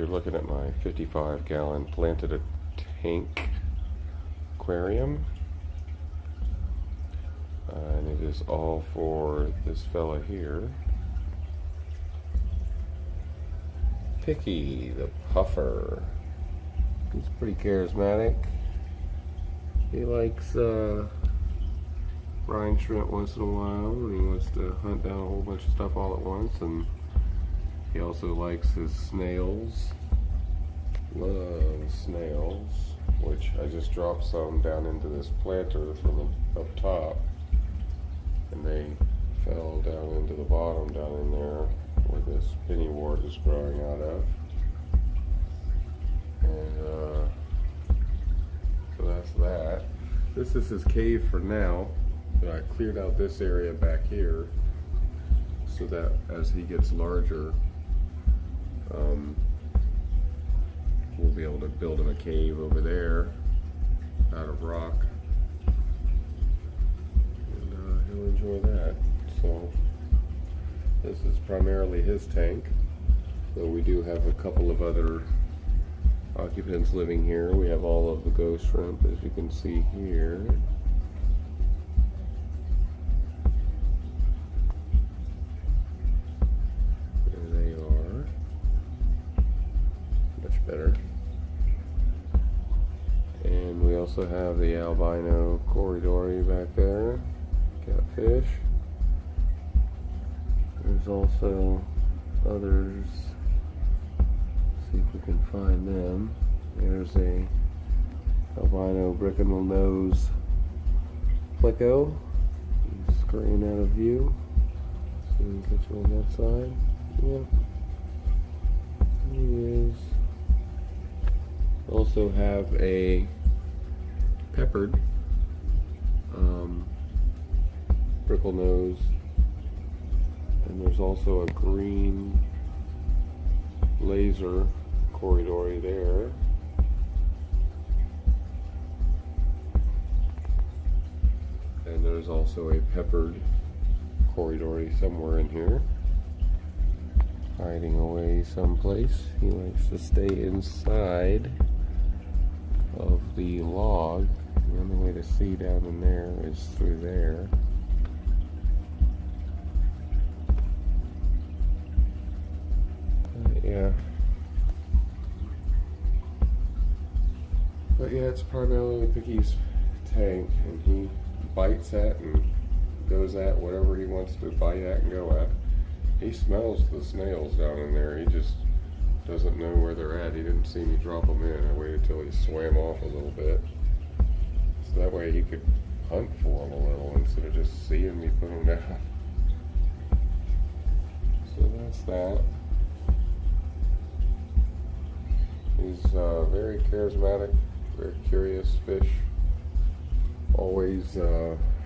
You're looking at my 55-gallon planted a tank aquarium, and it is all for this fella here, Picky the puffer. He's pretty charismatic. He likes brine shrimp once in a while, and he wants to hunt down a whole bunch of stuff all at once, and he also likes his snails. Loves snails, which I just dropped some down into this planter from up top, and they fell down into the bottom down in there where this pennywort is growing out of. And so that's that. This is his cave for now, but I cleared out this area back here so that as he gets larger, we'll be able to build him a cave over there out of rock, and he'll enjoy that. So this is primarily his tank, though we do have a couple of other occupants living here. We have all of the ghost shrimp, as you can see here. There they are. Much better. And we also have the albino corridori back there, catfish. There's also others. See if we can find them. There's a albino brick-in-the-nose pleco. He's scurrying out of view. So we can catch you on that side. Yep. He is. Also have a peppered brickle nose, and there's also a green laser corridori there. And there's also a peppered corridori somewhere in here, hiding away someplace. He likes to stay inside of the log. The only way to see down in there is through there. Yeah. But yeah, it's primarily Picky's tank, and he bites at and goes at whatever he wants to bite at and go at. He smells the snails down in there. He just doesn't know where they're at. He didn't see me drop them in. I waited till he swam off a little bit, so that way he could hunt for them a little instead of just seeing me put them down. So that's that. He's very charismatic, very curious fish, always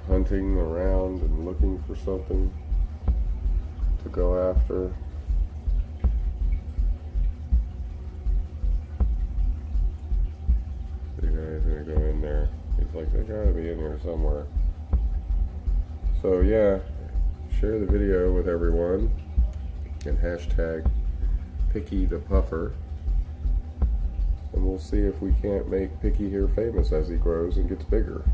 hunting around and looking for something to go after. The guy's gonna go in there. He's like, they gotta be in here somewhere. So yeah, share the video with everyone and hashtag Picky the Puffer. And we'll see if we can't make Picky here famous as he grows and gets bigger.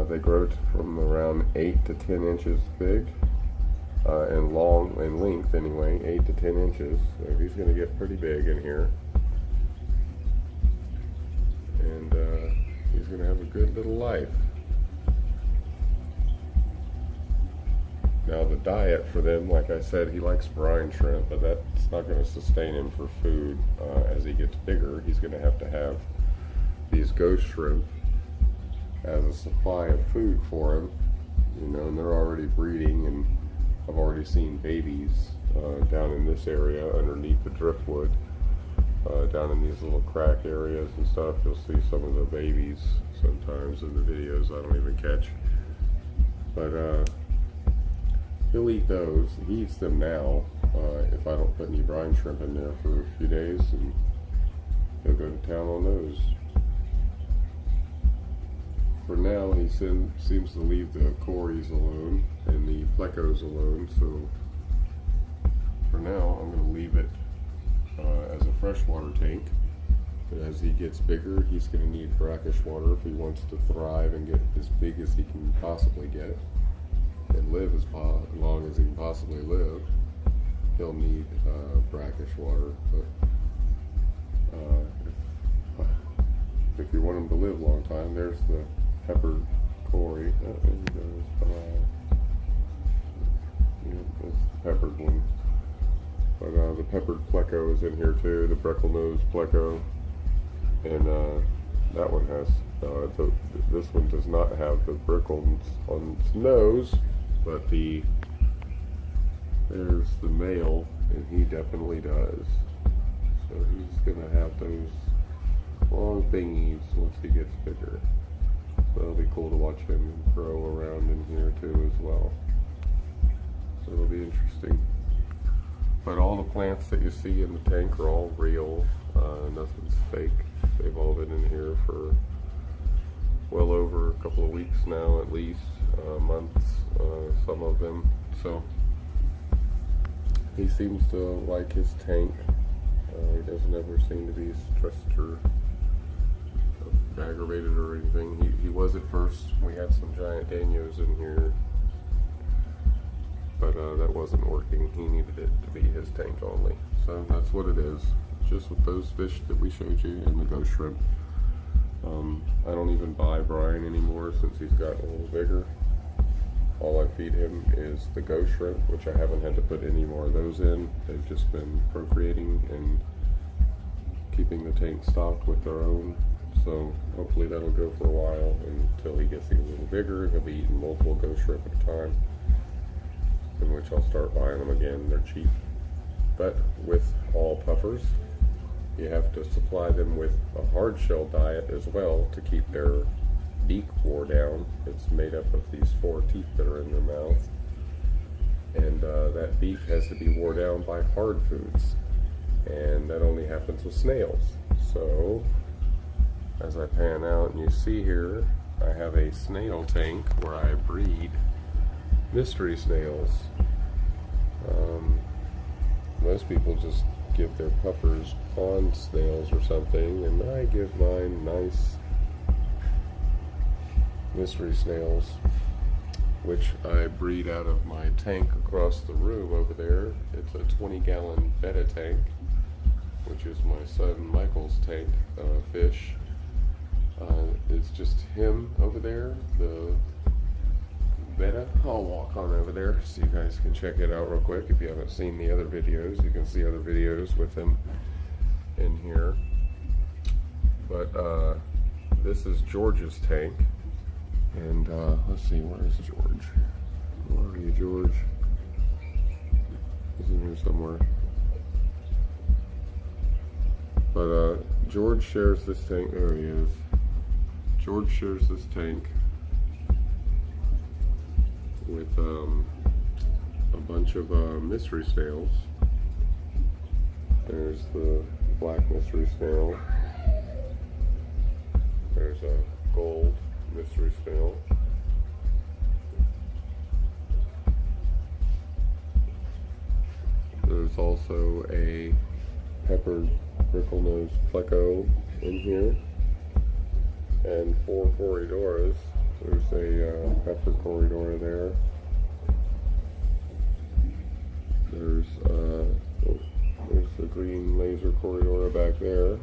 They grow from around 8 to 10 inches big, and long, in length anyway, 8 to 10 inches. So he's going to get pretty big in here. And he's going to have a good little life. Now the diet for them, like I said, he likes brine shrimp, but that's not going to sustain him for food. As he gets bigger, he's going to have these ghost shrimp as a supply of food for him. You know, and they're already breeding, and I've already seen babies down in this area underneath the driftwood. Down in these little crack areas and stuff, you'll see some of the babies sometimes in the videos I don't even catch. But he'll eat those. He eats them now if I don't put any brine shrimp in there for a few days, and he'll go to town on those. For now, he seems to leave the cories alone and the plecos alone, so for now I'm going to leave it as a freshwater tank. But as he gets bigger, he's going to need brackish water if he wants to thrive and get as big as he can possibly get and live as long as he can possibly live. He'll need brackish water. But if you want him to live a long time, there's the peppered Cory. That's the peppered one. But the peppered pleco is in here too, the breckle-nosed pleco. And that one has, this one does not have the brickles on its nose, but there's the male, and he definitely does. So he's going to have those long thingies once he gets bigger. So it'll be cool to watch him grow around in here too as well. So it'll be interesting. But all the plants that you see in the tank are all real. Nothing's fake. They've all been in here for well over a couple of weeks now, at least months, some of them. So he seems to like his tank. He doesn't ever seem to be stressed or aggravated or anything. He was at first. We had some giant danios in here, but that wasn't working. He needed it to be his tank only. So that's what it is. Just with those fish that we showed you and the ghost shrimp. I don't even buy brine anymore since he's gotten a little bigger. All I feed him is the ghost shrimp, which I haven't had to put any more of those in. They've just been procreating and keeping the tank stocked with their own. So hopefully that'll go for a while until he gets a little bigger. He'll be eating multiple ghost shrimp at a time, in which I'll start buying them again. They're cheap. But with all puffers, you have to supply them with a hard shell diet as well to keep their beak wore down. It's made up of these 4 teeth that are in their mouth, and that beak has to be wore down by hard foods, and that only happens with snails. So as I pan out, and you see here, I have a snail tank where I breed mystery snails. Most people just give their puffers pond snails or something, and I give mine nice mystery snails, which I breed out of my tank across the room over there. It's a 20-gallon betta tank, which is my son Michael's tank fish. It's just him over there, the betta. I'll walk on over there so you guys can check it out real quick. If you haven't seen the other videos, you can see other videos with him in here. But this is George's tank, and let's see, where is George? Where are you, George? He's in here somewhere. But George shares this tank. There he is. George shares this tank with a bunch of mystery snails. There's the black mystery snail. There's a gold mystery snail. There's also a peppered brickle-nosed pleco in here, and 4 Corydoras. There's a pepper Corydora there. There's the green laser Corydora back there.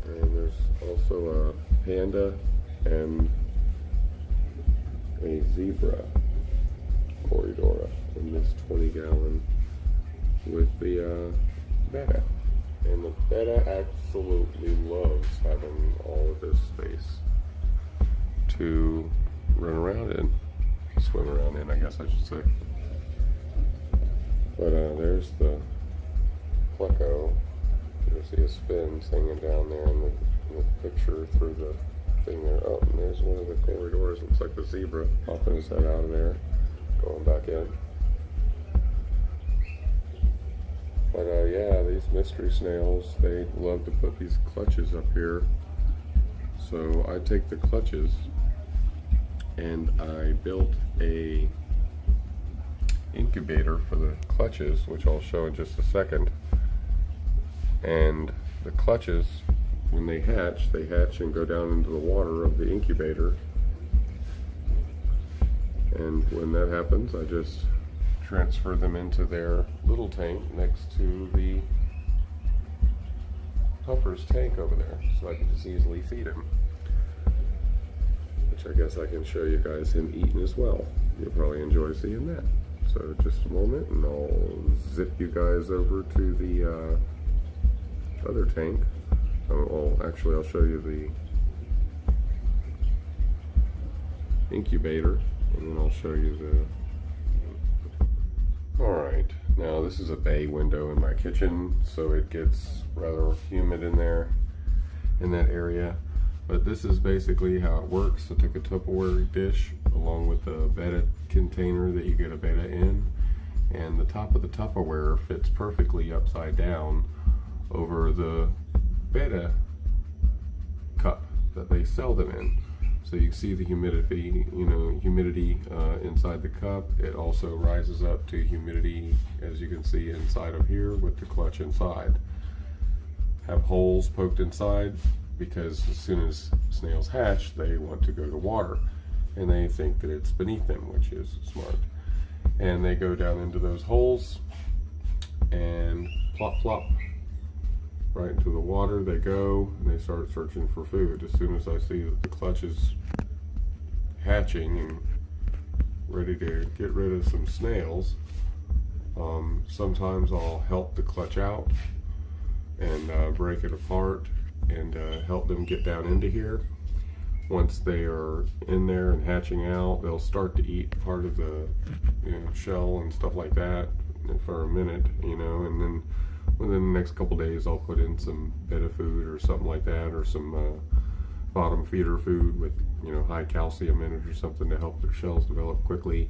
And there's also a panda and a zebra Corydora in this 20-gallon with the betta. And the betta absolutely loves having all of this space to run around in, swim around in, I guess I should say. But there's the pleco. You'll see his fins hanging down there in the picture through the thing there. Oh, and there's one of the Corydoras. Looks like the zebra popping his head out of there, going back in. But yeah, these mystery snails, they love to put these clutches up here. So I take the clutches and I built a incubator for the clutches, which I'll show in just a second. And the clutches, when they hatch and go down into the water of the incubator. And when that happens, I just transfer them into their little tank next to the puffer's tank over there, so I can just easily feed him. Which I guess I can show you guys him eating as well. You'll probably enjoy seeing that. So just a moment and I'll zip you guys over to the other tank. Well, actually I'll show you the incubator, and then I'll show you the... Alright, now this is a bay window in my kitchen, so it gets rather humid in there, in that area. But this is basically how it works. I took a Tupperware dish along with a betta container that you get a betta in, and the top of the Tupperware fits perfectly upside down over the betta cup that they sell them in. So you can see the humidity, humidity inside the cup. It also rises up to humidity, as you can see inside of here with the clutch inside. Have holes poked inside, because as soon as snails hatch, they want to go to water, and they think that it's beneath them, which is smart. And they go down into those holes, and plop plop, right into the water they go, and they start searching for food. As soon as I see that the clutch is hatching and ready to get rid of some snails, sometimes I'll help the clutch out and break it apart and help them get down into here. Once they are in there and hatching out, they'll start to eat part of the shell and stuff like that for a minute, and then within the next couple days I'll put in some betta food or something like that, or some bottom feeder food with high calcium in it or something to help their shells develop quickly.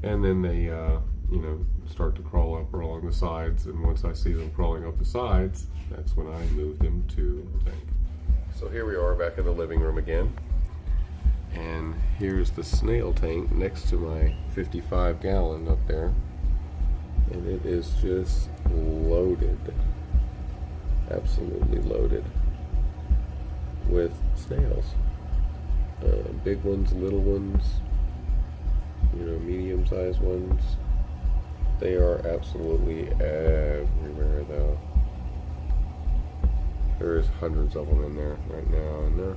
And then they start to crawl up along the sides, and once I see them crawling up the sides, that's when I move them to the tank. So here we are back in the living room again, and here's the snail tank next to my 55-gallon up there, and it is just loaded, absolutely loaded with snails. Big ones, little ones, medium-sized ones. They are absolutely everywhere though. There's hundreds of them in there right now, and they're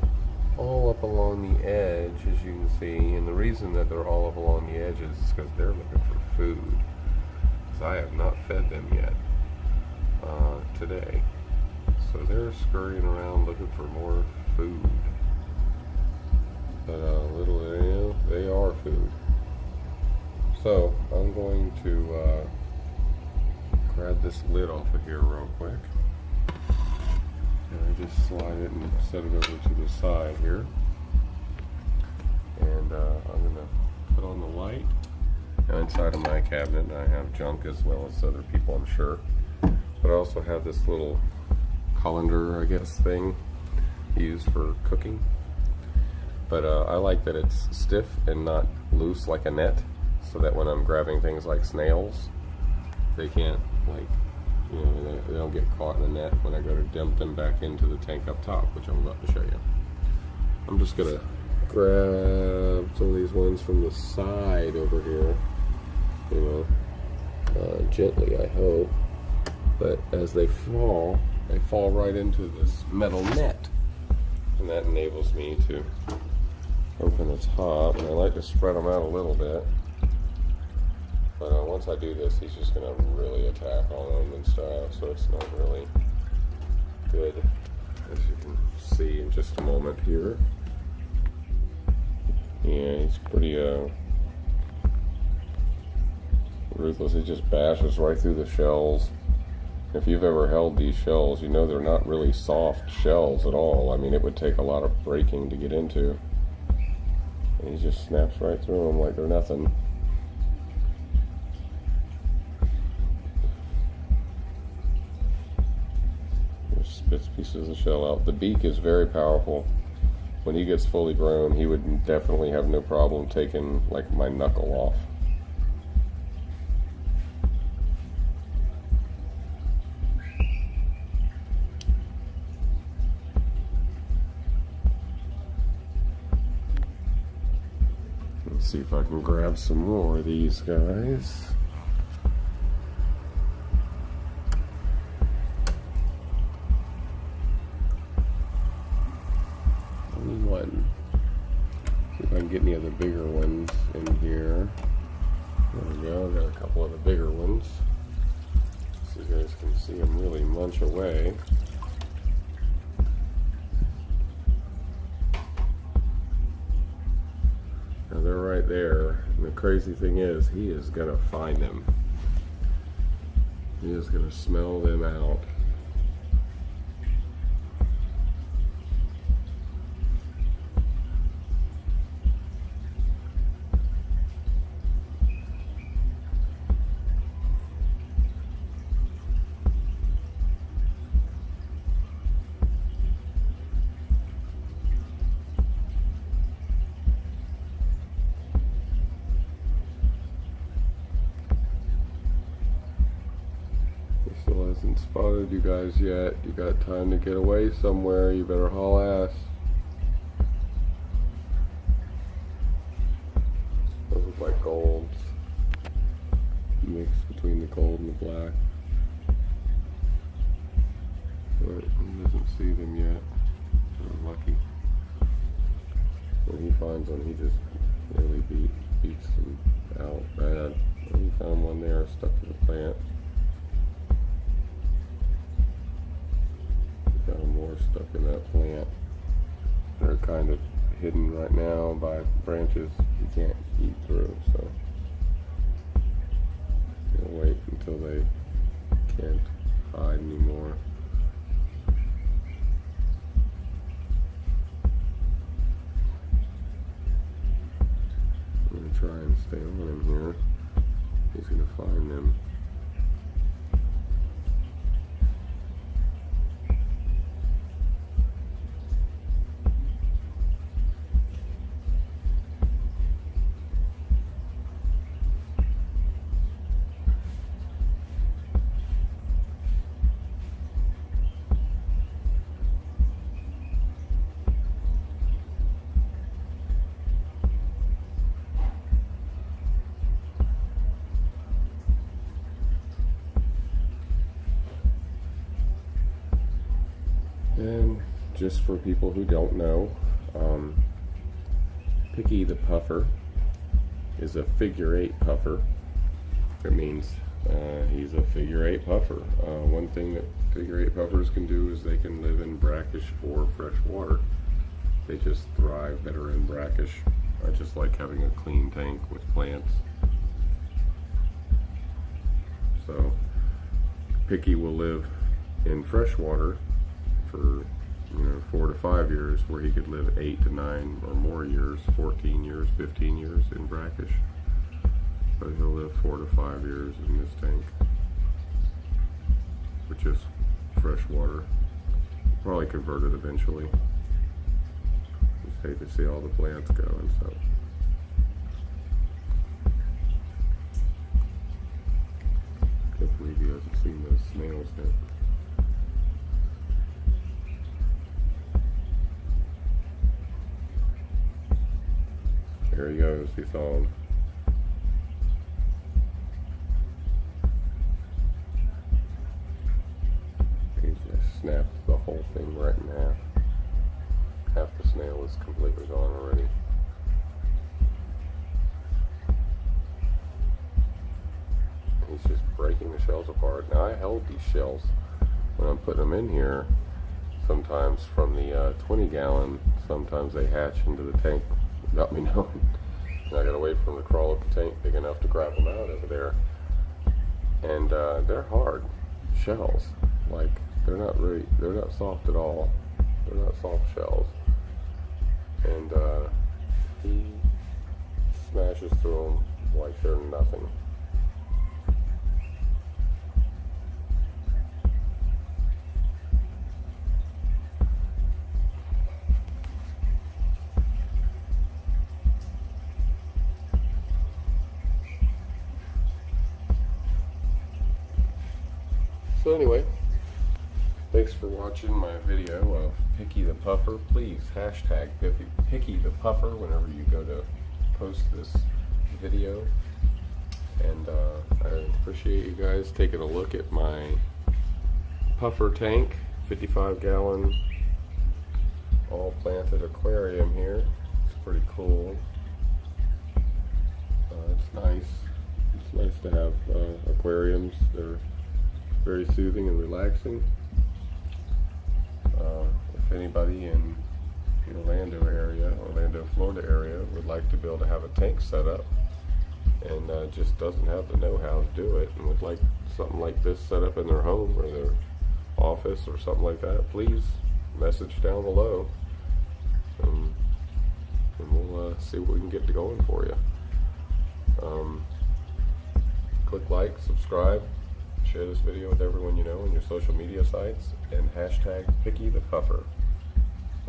all up along the edge, as you can see. And the reason that they're all up along the edge is because they're looking for food, because I have not fed them yet today. So they're scurrying around looking for more food. But they are food. So I'm going to grab this lid off of here real quick. And I just slide it and set it over to the side here. And I'm going to put on the light. Now inside of my cabinet I have junk as well as other people, I'm sure. But I also have this little colander, I guess, thing used for cooking. But I like that it's stiff and not loose like a net, so that when I'm grabbing things like snails, they can't, they don't get caught in a net when I go to dump them back into the tank up top, which I'm about to show you. I'm just gonna grab some of these ones from the side over here, gently, I hope. But as they fall right into this metal net, and that enables me to open the top. And I like to spread them out a little bit. But once I do this, he's just going to really attack on them and stuff, so it's not really good, as you can see in just a moment here. Yeah, he's pretty ruthless. He just bashes right through the shells. If you've ever held these shells, you know they're not really soft shells at all. I mean, it would take a lot of breaking to get into. And he just snaps right through them like they're nothing. Spits pieces of shell out. The beak is very powerful. When he gets fully grown, he would definitely have no problem taking like my knuckle off. see if I can grab some more of these guys. Only one. See if I can get any of the bigger ones in here. There we go, got a couple of the bigger ones. So you guys can see them really munch away. Now they're right there, and the crazy thing is, he is going to find them. He is going to smell them out. Still hasn't spotted you guys yet. You got time to get away somewhere. You better haul ass. Those look like golds. Mix between the gold and the black. But he doesn't see them yet. We're lucky. When he finds them, he just really beats them out bad. He found one there stuck to the plant. Got more stuck in that plant. They're kind of hidden right now by branches you can't eat through, so gonna wait until they can't hide anymore. I'm gonna try and stay on him here. He's gonna find them. And just for people who don't know, Picky the puffer is a figure 8 puffer. It means he's a figure 8 puffer. One thing that figure 8 puffers can do is they can live in brackish or fresh water. They just thrive better in brackish. I just like having a clean tank with plants. So Picky will live in fresh water for 4 to 5 years, where he could live 8 to 9 or more years, 14 years, 15 years in brackish. But he'll live 4 to 5 years in this tank, which is fresh water. Probably convert it eventually. Just hate to see all the plants go and stuff. Can't believe he hasn't seen those snails yet. There he goes, he saw him. He just snapped the whole thing right in half. Half the snail is completely gone already. He's just breaking the shells apart. Now I held these shells when I'm putting them in here. Sometimes from the 20 gallon, sometimes they hatch into the tank without me knowing. And I gotta wait for them to crawl up the tank big enough to grab them out over there. And they're hard shells. Like, they're not soft at all. They're not soft shells. And he smashes through them like they're nothing. So anyway, thanks for watching my video of Picky the Puffer. Please hashtag Picky the Puffer whenever you go to post this video, and I appreciate you guys taking a look at my puffer tank, 55-gallon all planted aquarium here. It's pretty cool. It's nice. It's nice to have aquariums. They're very soothing and relaxing. If anybody in the Orlando area, Orlando, Florida area would like to be able to have a tank set up and just doesn't have the know-how to do it and would like something like this set up in their home or their office or something like that, please message down below, and we'll see what we can get to going for you. Click like, subscribe, share this video with everyone you know on your social media sites, and hashtag Picky the Puffer.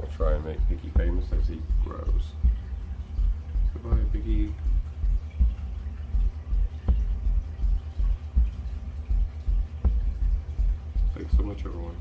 I'll try and make Picky famous as he grows. Goodbye, Picky. Thanks so much, everyone.